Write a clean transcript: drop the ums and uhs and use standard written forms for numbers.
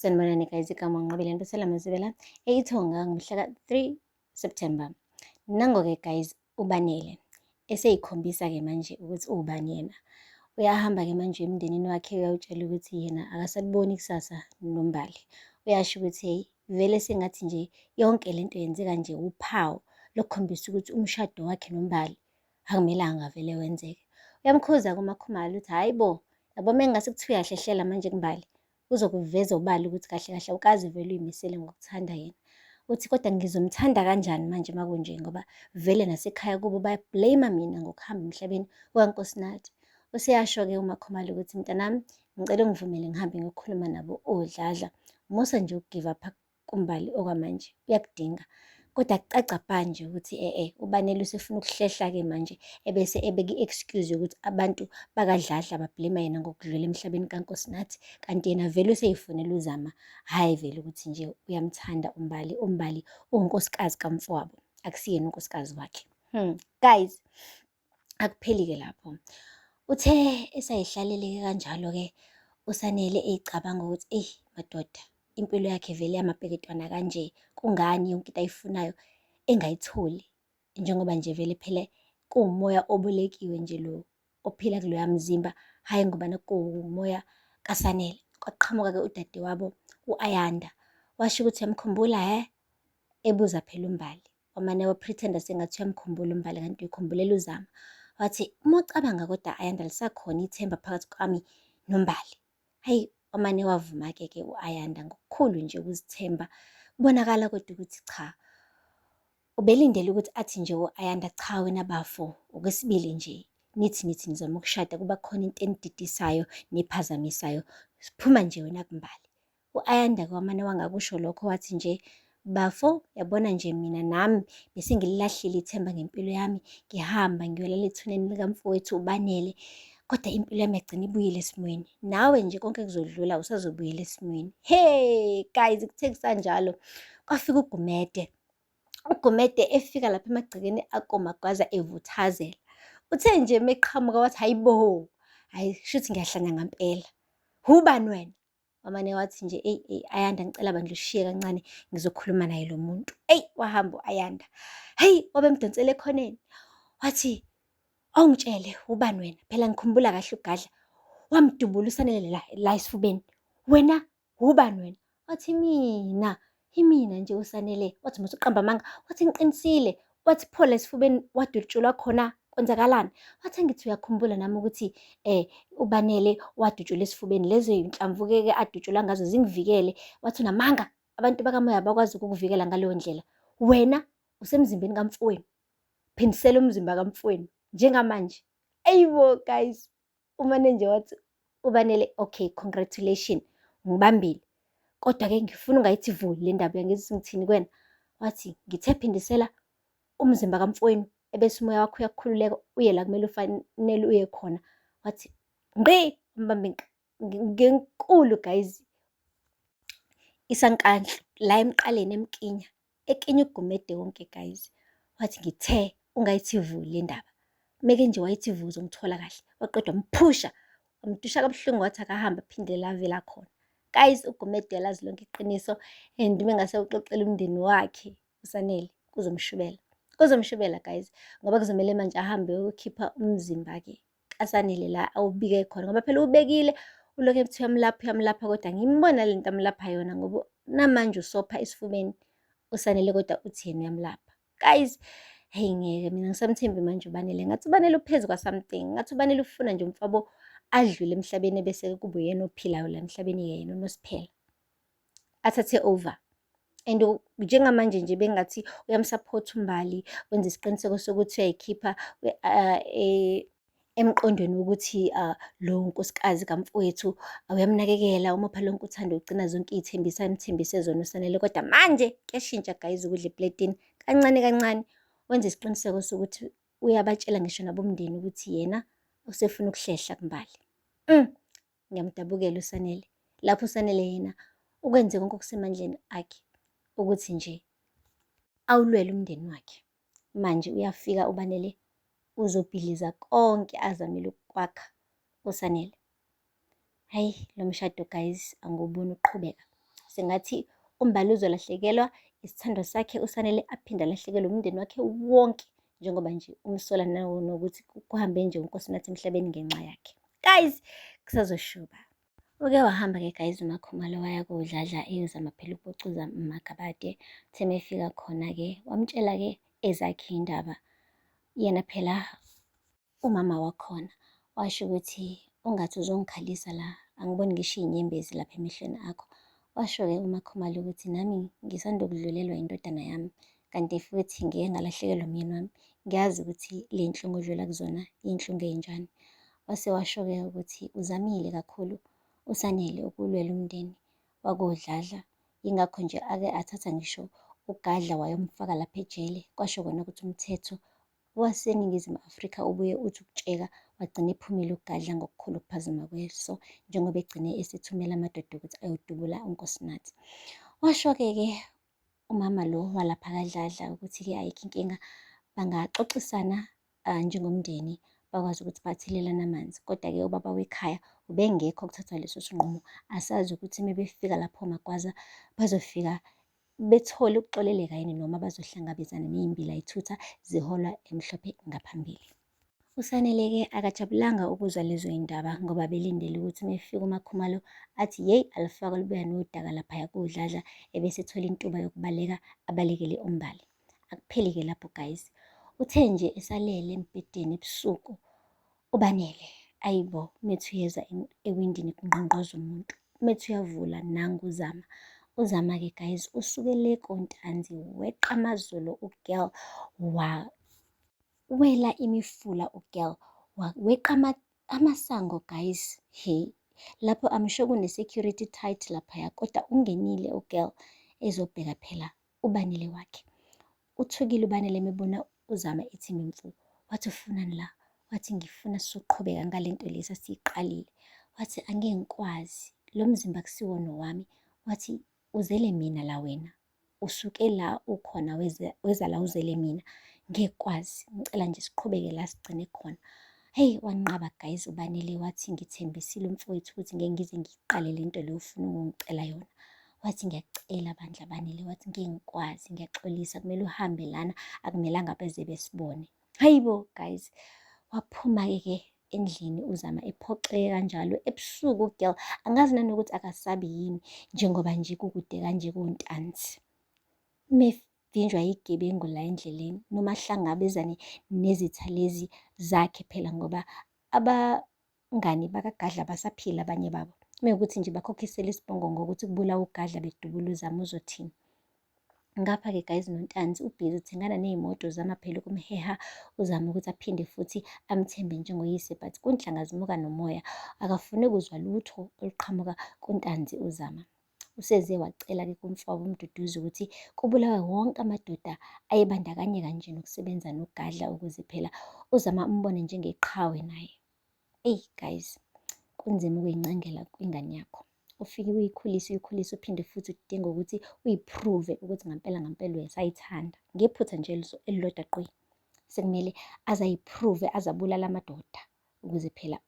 Sanibonani guys, igama ngiNqobile Ntusela Mazibela eithonga ngomhla ka-3 September. Nango-ke guys, uBanele eseyikhombisa-ke manje ukuthi ubani yena. Uyahamba-ke manje emndenini wakhe uyawutshela ukuthi yena akasaliboni ikusasa noMbali. Uyasho ukuthi hey, vele sengathi nje yonke lento yenzeka nje uphawu lokukhombisa ukuthi umshado wakhe noMbali akumelanga vele wenzeke. Uyamkhuza kuMakhumalo ukuthi hayi bo, yabo mengase kuthiwa yahlehlela manje kuMbali uzokuveza uBali ukuthi kahle kahle awukazi vele uyimisele ngokuthanda yena. Uthi kodwa ngizomthanda kanjani manje makunje ngoba vele nasekhaya kubo bayablame mina ngokuhamba emhlabeni kukaNkosinathi. Useyasho-ke uMakhumalo ukuthi mntanami, ngicela ungivumele ngihambe ngiyokhuluma nabo odladla. Musa nje ukugive up kuMbali okwamanje uyakudinga. Kodwa kucaca manje ukuthi uBanele usefuna ukuhlehla-ke manje ebese ebeka i-excuse yokuthi abantu bakadladla bablema yena ngokudlula emhlabeni kaNkosinathi, kanti yena vele useyifunela uzama, hhayi vele ukuthi nje uyamthanda uMbali. uMbali unkosikazi kamfowabo, akusiyena unkosikazi wakhe. Guys, akupheli-ke lapho. Uthe esayihlalele-ke kanjalo-ke uSanele eyicabanga ukuthi madoda, impilo yakhe vele yamabheketwana kanje, kungani yonke into ayifunayo engayitholi, njengoba nje vele phela kuwumoya obolekiwe nje lo ophila kuloya mzimba, hhayi ngoba kuwumoya kaSanele. Kwaqhamuka-ke udadewabo u-Ayanda, washo ukuthi uyamkhumbula ebuza phela uMbali, wamane waphritenda sengathi uyamkhumbula uMbali kanti uyikhumbulela uzama. Wathi uma ucabanga kodwa Ayanda lisakhona ithemba phakathi kwami noMbali. Hayi, wamane wavuma-ke u-Ayanda ngokukhulu nje ukuzithemba. Kubonakala kodwa ukuthi cha, ubelindele ukuthi athi nje u-Ayanda cha wena Bafo, okwesibili nje nithi nizama ukushada kuba khona into enididisayo nephazamisayo, siphuma nje wena kuMbali. U-Ayanda-ke wamane wangakusho lokho, wathi nje Bafo, yabona nje mina nami bese ngililahlile ithemba ngempilo yami, ngihamba ngiyolala ethuneni likamfowethu uBanele, kodwa impilo yami yagcina ibuyile esimweni. Nawe nje konke kuzodlula, usazobuyela esimweni. Hey guys, kuthe kusanjalo kwafika uGumede. UGumede efika lapha emagcekeni akoMagwaza evuthazela. Uthe nje meqhamuka wathi hayi bo, hayi shuthi ngiyahlanya ngampela. Ubani wena? Wamane wathi nje Ayanda, ngicela bandla ushiye kancane ngizokhuluma naye lo muntu. Wahamba u-Ayanda. Hey, wabemdonsela ekhoneni. Wathi awungitshele ubani wena? Phela ngikhumbula kahle uGadla wamdubula uSanele la esifubeni. Wena ubani wena? Wathi imina nje uSanele. Wathi musuqamba amanga. Wathi ngiqinisile. Wathi pho la esifubeni wadutshulwa khona kwenzakalani? Wathi angithi uyakhumbula nami ukuthi uBanele wadutshulwa esifubeni, lezo iy'nhlamvu-ke adutshulwa ngazo zingivikele. Wathi unamanga, abantu bakamoya bakwazi ukukuvikela ngaleyo ndlela. Wena usemzimbeni kamfowenu, phindisela umzimba kamfowenu njengamanje. Bo guys, umane nje wathi uBanele, okay, congratulation, ngibambile. Kodwa-ke ngifuna ungayithi vuli le ndaba, uyangithi ngithini kuwena? Wathi ngithe phindisela umzimba kamfowenu ebese umoya wakho uyakhululeka uye la kumele ufanele uye khona. Wathi ngqi, mbambe ngenkulu guys isankandla la emqaleni emkinya, ekinya uGumede wonke guys. Wathi ngithe ungayithi vuli le ndaba, meke nje wayithi vuli uzongithola kahle. Waqeda wamphusha, wamdusha kabuhlungu, wathi akahambe aphinde la avela khona. Guys, uGumede yalazi lonke iqiniso, and mengase uxoxela umndeni wakhe uSanele kuzomshubela guys, ngoba kuzomele manje ahambe uyokhipha umzimba-ke kaSanele la awubike khona, ngoba phela ubekile ulokhu ethi uyamlapha kodwa ngimbona lento amlapha yona, ngoba namanje usopha esifubeni uSanele kodwa uthi yena uyamlapha. Guys, hey ngeke mina ngisamthembi manje uBanele, ngathi uBanele uphezu kwa-something, ngathi uBanele ufuna nje umfabo adlule emhlabeni bese kube uyena ophilayo la emhlabeni, yena uNosiphela athathe over. And njengamanje nje bengathi uyamsupport uMbali, wenza isiqiniseko sokuthi uyayikhipha emqondweni wokuthi lo nkosikazi kamfowethu uyamnakekela, umupha lonke uthando, ugcina zonke iy'thembiso amthembise zona uSanele. Kodwa manje kuyashintsha guys, ukudla epletini kancane kancane, wenza isiqiniseko sokuthi uyabatshela ngisho nabomndeni ukuthi yena usefuna ukuhlehla kuMbali. Ngiyamdabukela uSanele, lapho uSanele yena ukwenze konke okusemandleni akhe ukuthi nje awulwele umndeni wakhe. Manje uyafika uBanele uzobhidliza konke azamile ukwakha uSanele. Hayi, lo mshado guys anguboni uqhubeka, sengathi uMbali uzolahlekelwa isithando sakhe, uSanele aphinde alahlekelwe umndeni wakhe wonke, njengoba nje umsola nokuthi kuhambe nje uNkosinathi emhlabeni ngenxa yakhe. Guys, kusazoshuba. Uke wahamba-ke guys uMakhumalo waya kuWudladla eyozama phela ukubocuza uMagabade. Uthe mefika khona-ke wamtshela-ke ezakhe iy'ndaba. Yena phela umama wakhona washo ukuthi ungathi uzongikhalisa la, angiboni ngisho iy'nyembezi lapha emehlweni akho. Washo-ke uMakhumalo ukuthi nami ngisanda kudlulelwa indodana yami, kanti futhi ngike ngalahlekelwa umyeni wami. Ngiyazi ukuthi le nhlungu odlula kuzona iy'nhlungu ey'njani. Wase washo-ke ukuthi uzamile kakhulu uSanele ukulwela umndeni wakoWudladla, yingakho nje ake athatha ngisho uGadla wayomfaka lapha ejele. Kwasho kona ukuthi umthetho waseNingizimu Afrika ubuye uthi ukutsheka, wagcina ephumile uGadla ngokukhulu ukuphazima kweso, njengoba egcine esethumela amadoda ukuthi ayodubula uNkosinathi. Washo-ke umama lo walapha kaDladla ukuthi-ke ayikho inkinga, bangaxoxisana njengomndeni bakwazi ukuthi bathelelane amanzi. Kodwa-ke ubaba wekhaya ubengekho ukuthatha leso sinqumo. Asazi ukuthi uma befika lapho Magwaza bazofika bethole ukuxoleleka yini, noma bazohlangabezana ney'mbila yithutha ziholwa emhlophe ngaphambili. USanele-ke akajabulanga ukuzwa lezo y'ndaba, ngoba belindele ukuthi uma efika uMakhumalo athi yeyi alifaka lubuya nodaka laphaya kuWudladla, ebese ethola intuba yokubaleka abalekele uMbali. Akupheli-ke lapho guys, uthe nje esalele embhedeni ebusuku uBanele, ayibo, methi uyeza ewindini kungqongqoza umuntu, methi uyavula nangu uZama. UZama-ke guys usukele kontanzi, weqa amazolo ugirl, wawela imifula ugirl, weqa amasango guys. Hey, lapho amsho kune-security tight laphaya, kodwa ungenile ugirl ezobheka phela uBanele wakhe. Uthukile uBanele mebona uZama ethi mimfu. Wathi ufunani la? Wathi ngifuna sizoqhubeka ngalento le esasiyiqalile. Wathi angeke ngikwazi, lo mzimba akusiwona owami. Wathi uzele mina la wena, usuke la ukhona weza la uzele mina, ngeke kwazi, ngicela nje siqhubeke la sigcine khona. Hey, wanqaba guys uBanele, wathi ngithembisile umfowethu ukuthi ngeke ngize ngiqale lento le ufuna ukungicela yona. Wathi ngiyakucela bandla Banele, wathi ngeke ngikwazi, ngiyaxolisa, kumele uhambe lana, akumelanga beze besibone. Hayibo guys, waphuma-ke endlini uZama ephoxeke kanjalo ebusuku ugirl, angazi nanokuthi akasabi yini, njengoba nje kukude kanje kontanzi. Mevinjwa yigebengu la endleleni, noma ahlangabezane nezitha lezi zakhe phela, ngoba abangani bakaGadla basaphila abanye babo. Mekuthi nje bakhokhisela isibongo ngokuthi kubulawa uGadla bedubula uZama, uzothini? Ngapha-ke guys noNtanzi ubhizi uthengana ney'moto uzama phela ukumheha uZama ukuthi aphinde futhi amthembe njengoyise, but kunhlanga zimuka nomoya, akafune kuzwa lutho oluqhamuka kuNtanzi uZama. Useze wacela-ke kumfowabo uMduduzi ukuthi kubulawe wonke amadoda ayebandakanyeka nje nokusebenza noGadla, ukuze phela uZama umbone njengeqhawe naye. Eyi guys, kunzima ukuy'ncengela kwingane yakho. Ufike uyikhulise uphinde futhi udinga ukuthi uyiphruve ukuthi ngampela uyasayithanda. Ngephutha nje elilodwa qwi, sekumele azayiphruve, azabulala amadoda ukuze phela